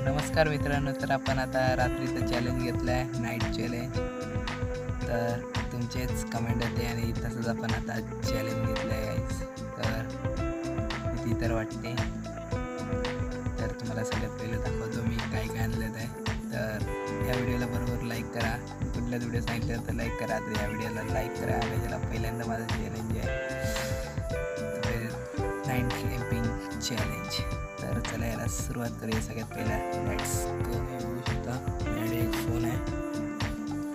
नमस्कार मित्रांनो, तर आपण आता रात्रीचं चॅलेंज घेतलं आहे, नाईट चॅलेंज. तर तुमचेच कमेंट होते आणि तसंच आपण आता चॅलेंज घेतलं आहे गाईज. तर भीती तर वाटते. तर तुम्हाला सगळ्यात पहिलं दाखवतो मी काय काय आणलं आहे. तर ह्या व्हिडिओला बरोबर लाईक करा. कुठल्या व्हिडिओ सांगितलं तर लाईक करा. तर या व्हिडिओला लाईक करा आणि ह्याला पहिल्यांदा माझं चॅलेंज आहे नाईट कॅम्पिंग चॅलेंज. तर चला याला सुरुवात करूया. सगळ्यात पहिला लेट्स गो. बघू शकता माझ्याकडे एक फोन आहे,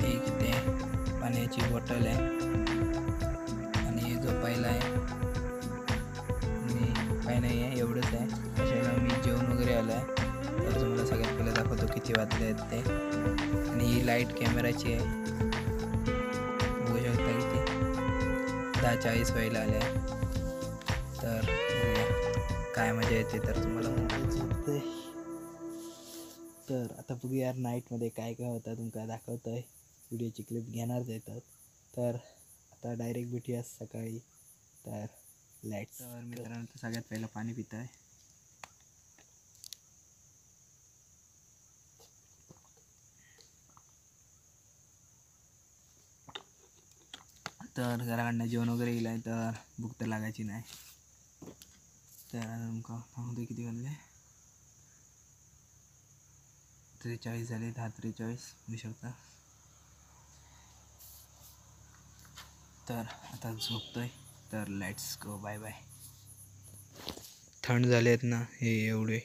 एक इथे पाण्याची बॉटल आहे आणि झोपायला आहे आणि काय नाही आहे, एवढंच आहे. कशाला मी जेवण वगैरे आलं आहे. तर तुम्हाला सगळ्यात पहिलं दाखवतो किती वाजले आहेत ते. आणि ही लाईट कॅमेराची आहे, बघू शकता किती 10:40 व्हायला आले आहे. तर काय मजा येते तर तुम्हाला सांगतोय. तर आता बघूया नाईटमध्ये काय काय होतं, तुमका दाखवतं आहे. व्हिडिओची क्लिप घेणारच येतात. तर आता डायरेक्ट भेटूया सकाळी. तर लाईट्स. तर मित्रांनो, तर सगळ्यात पहिलं पाणी पित आहे. तर घराकडनं जेवण वगैरे येईल आहे, तर भूक तर लागायची नाही. तर तुमका सांगतो किती वाजले, 43 झाले, 10:43 होऊ शकता. तर आता झोपतोय. तर लेट्स गो, बाय बाय. थंड झाले आहेत ना हे एवढे,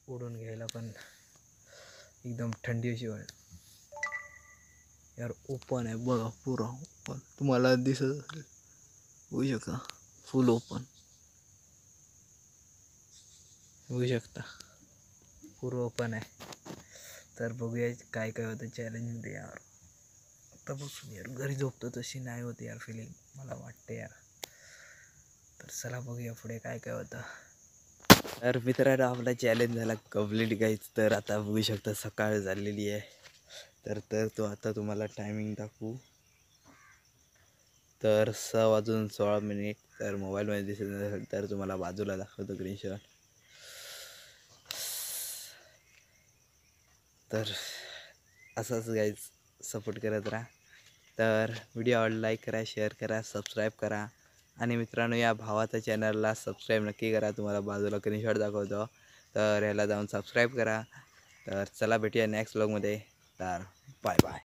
उडून घ्यायला पण एकदम थंडी अशी वाटते यार. ओपन आहे बघा, पुरा ओपन, तुम्हाला दिसत असेल, होऊ शकता फुल ओपन, होऊ शकता पूर्ण ओपन आहे. तर बघूया काय काय होतं चॅलेंजमध्ये यार. आता बसून यार घरी झोपतो तशी नाही होती यार फिलिंग, मला वाटते यार. तर चला बघूया पुढे काय काय होतं. तर मित्रांनो, आपला चॅलेंज झाला कंप्लीट गाईज. तर आता बघू शकता सकाळ झालेली आहे. तर तो आता तुम्हाला टायमिंग दाखवू. तर 6:16. तर मोबाईलमध्ये दिसत नसेल तर तुम्हाला बाजूला दाखवतो स्क्रीनशॉट. तर असंच गाईज सपोर्ट करत राहा. तर व्हिडिओ आवडला लाईक करा, शेअर करा, सबस्क्राईब करा. आणि मित्रांनो, या भावाच्या चॅनलला सबस्क्राईब नक्की करा. तुम्हाला बाजूला स्क्रीनशॉट दाखवतो, तर ह्याला जाऊन सबस्क्राईब करा. तर चला भेटूया नेक्स्ट व्लॉगमध्ये. तर बाय बाय.